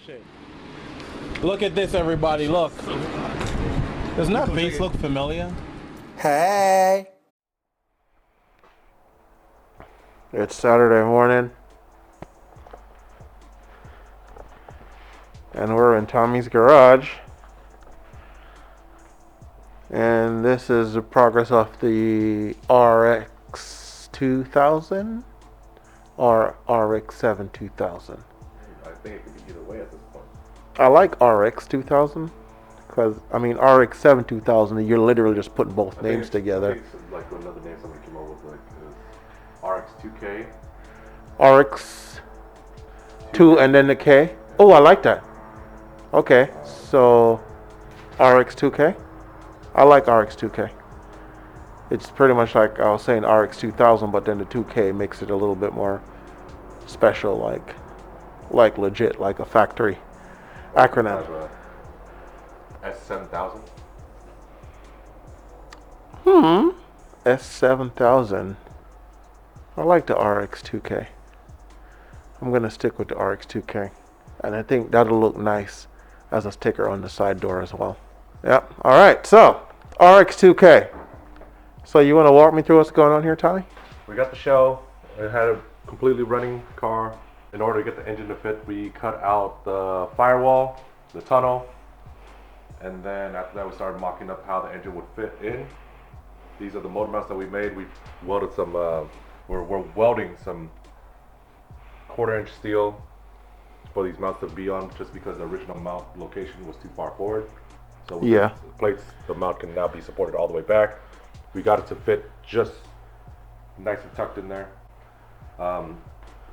Shit. Look at this, everybody. Look. Doesn't that face look familiar? Hey! It's Saturday morning. And we're in Tommy's garage. And this is the progress of the RX-2000 or RX-7 2000. I think it could be either way at this point. I like RX-2000 because, I mean, RX-7 2000, you're literally just putting both names together. I think it's like another name somebody came up with, like RX-2K. RX-2 and then the K. Oh, I like that. Okay, so RX-2K. I like RX-2K. It's pretty much like I was saying RX-2000, but then the 2K makes it a little bit more special, like legit, like a factory acronym. S2000. S7000. I like the RX-2K. I'm gonna stick with the RX-2K, and I think that'll look nice as a sticker on the side door as well. Yep. All right. So RX-2K. So you want to walk me through what's going on here, Tommy? We got the shell. It had a completely running car. In order to get the engine to fit, we cut out the firewall, the tunnel, and then after that we started mocking up how the engine would fit in. These are the motor mounts that we made. We welded some, we're welding some 1/4 inch steel for these mounts to be on, just because the original mount location was too far forward. So with the plates, the mount can now be supported all the way back. We got it to fit just nice and tucked in there.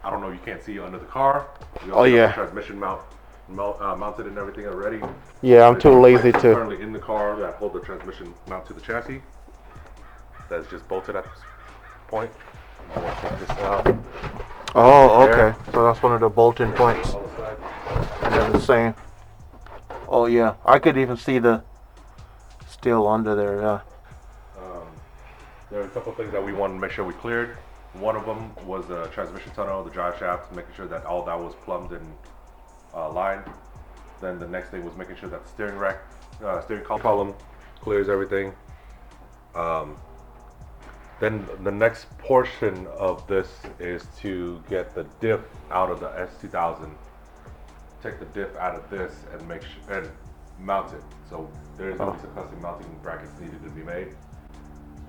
I don't know, you can't see under the car. We also have the transmission mounted and everything already. Yeah, I'm too lazy to. Currently in the car that hold the transmission mount to the chassis. That's just bolted at this point. I'm gonna check this out. Oh, okay. So that's one of the bolt-in points. And they're the same. Oh yeah, I could even see the steel under there. Yeah. There are a couple of things that we wanted to make sure we cleared. One of them was the transmission tunnel, the drive shaft, making sure that all that was plumbed and lined. Then the next thing was making sure that the steering column clears everything. Then the next portion of this is to get the diff out of the S2000. Take the diff out of this and mount it. So there's going to be some custom mounting brackets needed to be made.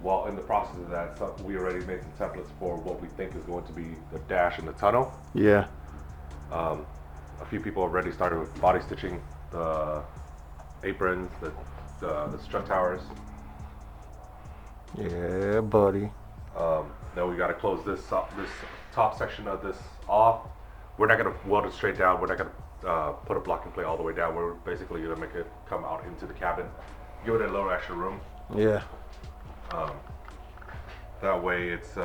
While in the process of that, we already made some templates for what we think is going to be the dash and the tunnel. Yeah. A few people already started with body stitching the aprons, the strut towers. Yeah, buddy. Then we got to close this top section of this off. We're not going to weld it straight down. We're not going to put a blocking plate all the way down. We're basically going to make it come out into the cabin, give it a little extra room. Yeah. That way it's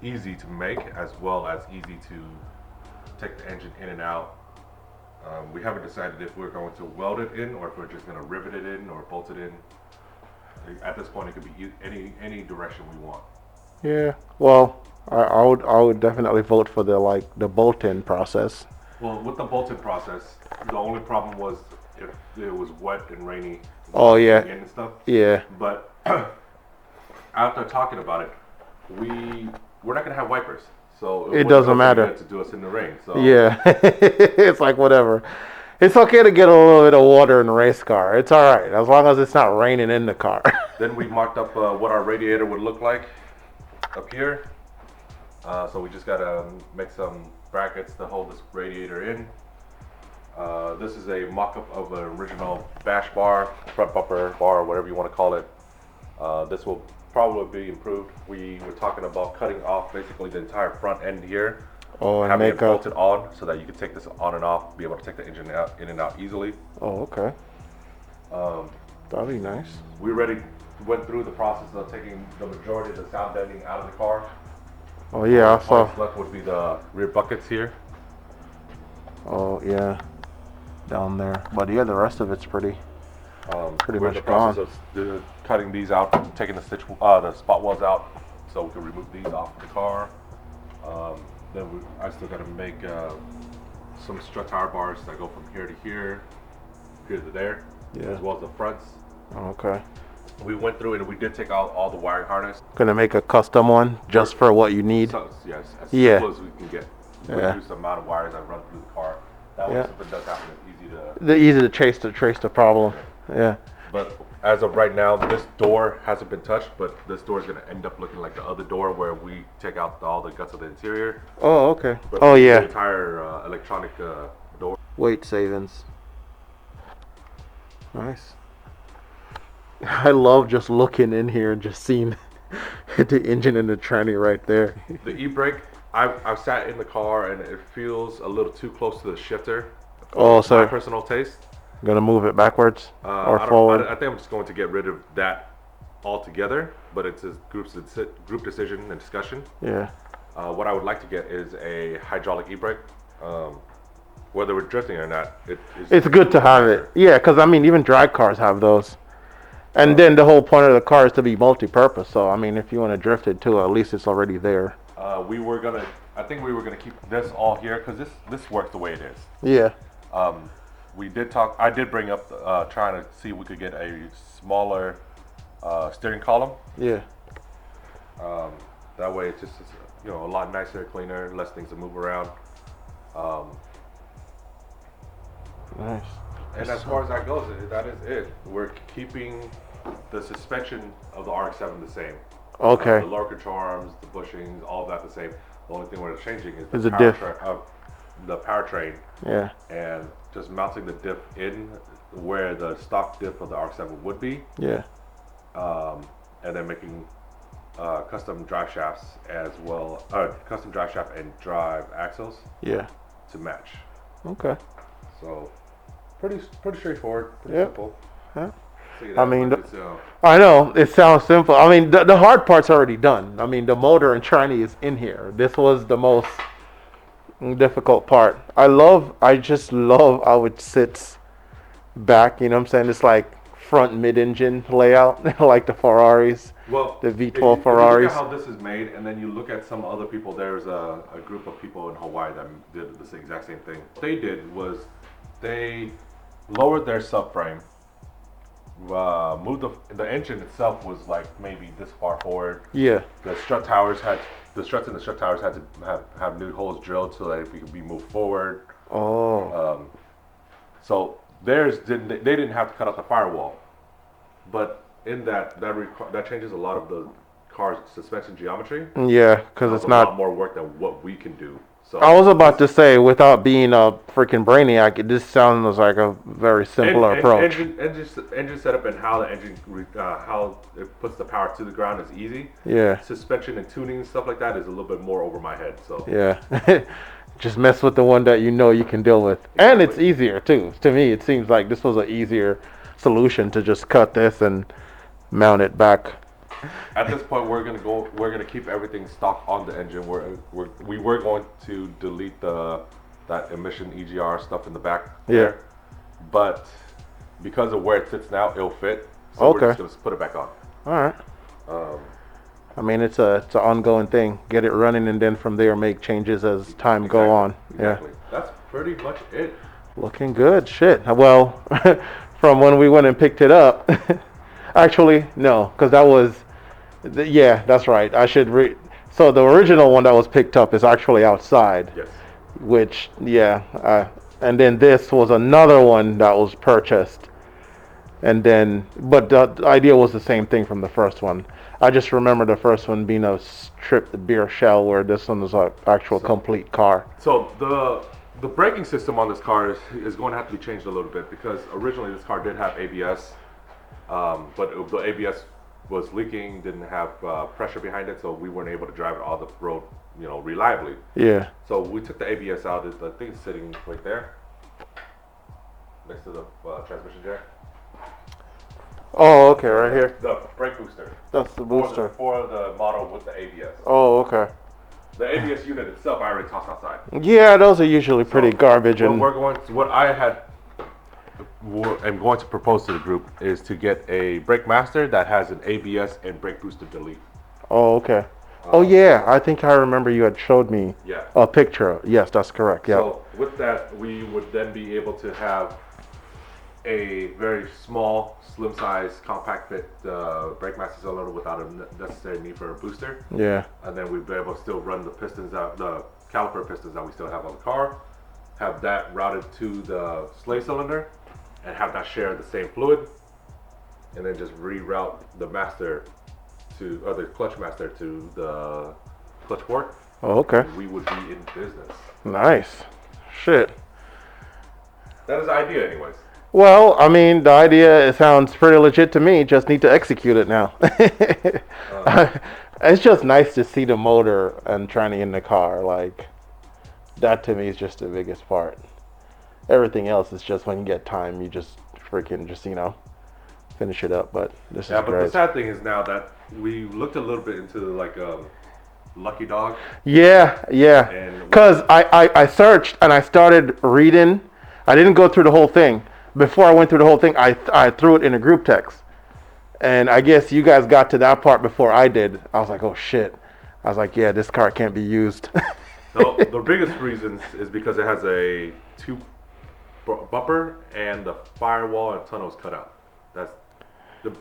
easy to make as well as easy to take the engine in and out. We haven't decided if we're going to weld it in or if we're just going to rivet it in or bolt it in. At this point, it could be any direction we want. Yeah. Well, I would definitely vote for the bolt-in process. Well, with the bolt-in process, the only problem was if it was wet and rainy. Oh yeah. And stuff. Yeah. But after talking about it, we're not gonna have wipers, so it doesn't matter to do us in the rain. So yeah, it's like whatever. It's okay to get a little bit of water in the race car. It's all right as long as it's not raining in the car. Then we marked up what our radiator would look like up here. So we just gotta make some brackets to hold this radiator in. This is a mock-up of an original bash bar, front bumper bar, whatever you want to call it. This will probably be improved. We were talking about cutting off basically the entire front end here. Oh, and having it bolted on so that you can take this on and off, be able to take the engine out, in and out easily. Oh, okay. That'd be nice. We already went through the process of taking the majority of the sound deadening out of the car. Oh yeah, I saw. What's left would be the rear buckets here. Oh yeah, down there. But yeah, the rest of it's pretty We're much in the gone. process of cutting these out, taking the spot welds out, so we can remove these off the car. Then I still got to make some strut tower bars that go from here to here, here to there, as well as the fronts. Okay. We went through and we did take out all the wiring harness. Gonna make a custom one just for what you need. So, yes, as Yeah. simple as we can get. Reduce the amount of wires that run through the car. That way, if something does happen, it's easy to trace the problem. Yeah. But as of right now, this door hasn't been touched, but this door is going to end up looking like the other door where we take out all the guts of the interior. Oh, okay. But Oh, yeah. The entire electronic door. Weight savings. Nice. I love just looking in here and just seeing the engine and the tranny right there. The e-brake, I've sat in the car and it feels a little too close to the shifter. Oh, so my personal taste. Gonna move it backwards or forward? I think I'm just going to get rid of that altogether, but it's a group decision and discussion. Yeah. What I would like to get is a hydraulic e-brake. Whether we're drifting or not, it's good to have it. Yeah, because I mean, even drag cars have those. And then the whole point of the car is to be multi-purpose. So I mean, if you want to drift it too, at least it's already there. I think we were gonna keep this all here because this works the way it is. Yeah. We did talk. I did bring up trying to see if we could get a smaller steering column. Yeah. That way, it's just a lot nicer, cleaner, less things to move around. Nice. And as far as that goes, that is it. We're keeping the suspension of the RX-7 the same. Okay. The lower control arms, the bushings, all of that the same. The only thing we're changing is the diff. The powertrain. Yeah. And just mounting the diff in where the stock diff of the RX-7 would be. Yeah. And then making custom drive shafts as well. Custom drive shaft and drive axles. Yeah. To match. Okay. So pretty straightforward. Pretty simple. Huh? So I mean, I know it sounds simple. I mean, the hard part's already done. I mean, the motor and tranny is in here. This was the most difficult part. I just love how it sits back. You know what I'm saying? It's like front mid-engine layout, like the Ferraris. Well, the V12 Ferraris. If you look at how this is made, and then you look at some other people. There's a group of people in Hawaii that did this exact same thing. What they did was they lowered their subframe. Moved the engine itself was like maybe this far forward. Yeah. The struts in the strut towers had to have new holes drilled so that it could be moved forward. Oh. So theirs they didn't have to cut out the firewall, but in that changes a lot of the car's suspension geometry. Yeah, because it's not a lot more work than what we can do. So I was about to say, without being a freaking brainiac, this sounds like a very simpler approach. Engine setup and how the engine how it puts the power to the ground is easy. Yeah. Suspension and tuning and stuff like that is a little bit more over my head. So yeah. Just mess with the one that you can deal with. Exactly. And it's easier too. To me, it seems like this was an easier solution to just cut this and mount it back. At this point, we're gonna keep everything stock on the engine. We were going to delete that emission EGR stuff in the back there, but because of where it sits now, it'll fit. So we're just gonna put it back on. All right. I mean, it's an ongoing thing. Get it running, and then from there make changes as time go on. Exactly. Yeah. That's pretty much it. Looking good. Shit. Well, from when we went and picked it up, actually no, because that was. Yeah, that's right. I should So the original one that was picked up is actually outside. Yes. Which, and then this was another one that was purchased. And then, but the idea was the same thing from the first one. I just remember the first one being a stripped beer shell, where this one was an actual complete car. So the braking system on this car is going to have to be changed a little bit, because originally this car did have ABS, but the ABS was leaking, didn't have pressure behind it, so we weren't able to drive it on the road, reliably. Yeah. So we took the ABS out. I think it's sitting right there, next to the transmission jack. Oh, okay, right here. The brake booster. That's the booster. For the model with the ABS. Oh, okay. The ABS unit itself, I already tossed outside. Yeah, those are usually pretty garbage. And what I'm going to propose to the group is to get a brake master that has an ABS and brake booster delete. Oh, okay. Oh yeah, I think I remember you had showed me Yeah. a picture. Yes, that's correct. Yeah. So with that, we would then be able to have a very small, slim size, compact fit brake master cylinder without a necessary need for a booster. Yeah. And then we'd be able to still run the pistons out, the caliper pistons that we still have on the car, have that routed to the slave cylinder, and have that share the same fluid, and then just reroute the master to, or the clutch master to the clutch port. Oh, okay. We would be in business. Nice. Shit. That is the idea, anyways. Well, I mean, the idea it sounds pretty legit to me. Just need to execute it now. It's just nice to see the motor and trying to get in the car. Like that to me is just the biggest part. Everything else is just when you get time, you just freaking just finish it up. But this is But great. the sad thing is now that we looked a little bit into like Lucky Dog. Yeah, yeah. And Because I searched and I started reading. I didn't go through the whole thing. Before I went through the whole thing, I threw it in a group text. And I guess you guys got to that part before I did. I was like, oh shit. I was like, yeah, this car can't be used. No, the biggest reason is because it has a two bumper and the firewall and tunnel is cut out. That's the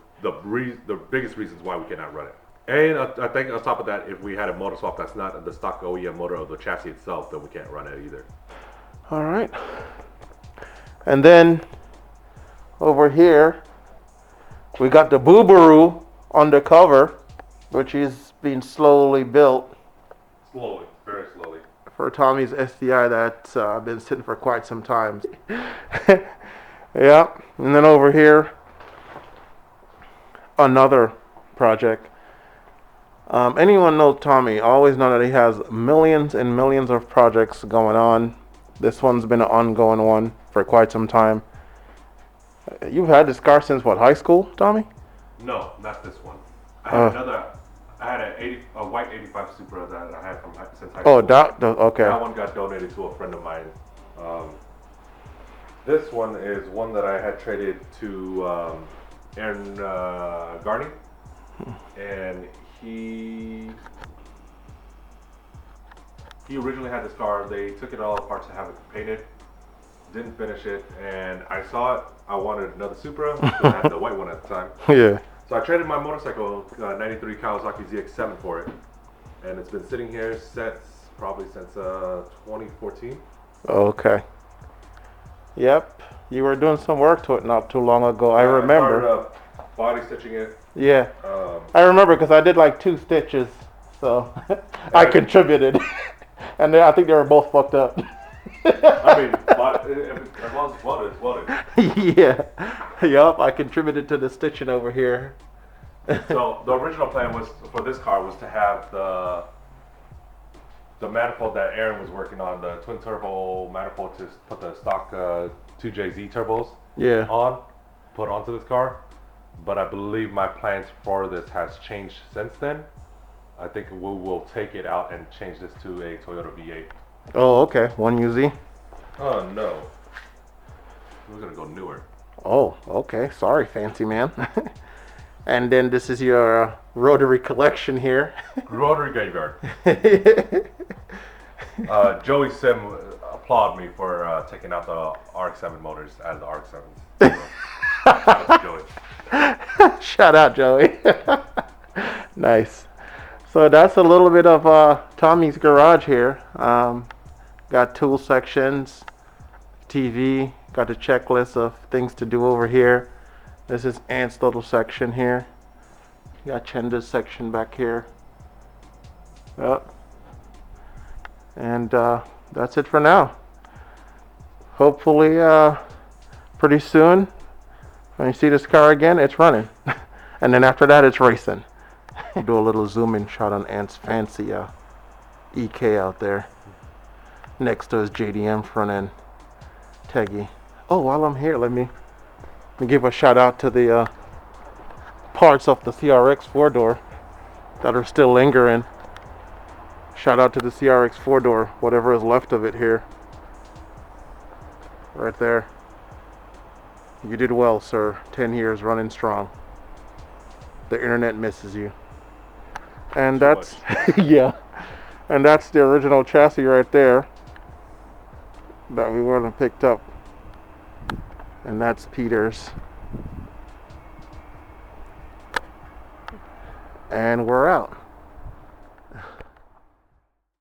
biggest reasons why we cannot run it. And I think on top of that, if we had a motor swap that's not the stock OEM motor of the chassis itself, then we can't run it either. All right. And then over here, we got the Boobaroo undercover, which is being slowly built Slowly, very slowly. for Tommy's SDI that's been sitting for quite some time. Yeah. And then over here, another project. Anyone know Tommy, always know that he has millions and millions of projects going on. This one's been an ongoing one for quite some time. You've had this car since what, high school, Tommy? No, not this one. I had a white 85 Supra that I had since high school. Okay. That one got donated to a friend of mine. This one is one that I had traded to Aaron Garney, and he originally had this car. They took it all apart to have it painted. Didn't finish it, and I saw it. I wanted another Supra. I had the white one at the time. Yeah. So I traded my motorcycle, 93 Kawasaki ZX7 for it, and it's been sitting here probably since 2014. Okay. Yep. You were doing some work to it not too long ago. I remember. I started body stitching it. Yeah. I remember because I did like 2 stitches, so I contributed, and I think they were both fucked up. I mean, as long as it's welded, it's welded. Yeah. Yup. I contributed to the stitching over here. So the original plan was for this car was to have the manifold that Aaron was working on, the twin turbo manifold to put the stock 2JZ turbos Yeah. put onto this car. But I believe my plans for this has changed since then. I think we will take it out and change this to a Toyota V8. Oh, okay. 1UZ. Oh no. We're gonna go newer. Oh, okay. Sorry, fancy man. And then this is your rotary collection here. Rotary graveyard. Joey Sim applauded me for taking out the RX-7 motors out of the RX-7s. Shout out to Joey. Shout out, Joey. Nice. So that's a little bit of Tommy's garage here. Got tool sections, TV, got a checklist of things to do over here. This is Ant's little section here. Got Chenda's section back here. Yep. And that's it for now. Hopefully pretty soon when you see this car again, it's running. And then after that, it's racing. Do a little zoom in shot on Ant's fancy EK out there. Next to his JDM front end. Teggy. Oh, while I'm here, let me give a shout out to the parts of the CRX 4-door that are still lingering. Shout out to the CRX 4-door, whatever is left of it here. Right there. You did well, sir. 10 years running strong. The internet misses you. And that's yeah, and that's the original chassis right there that we went and picked up. And that's Peter's. And we're out.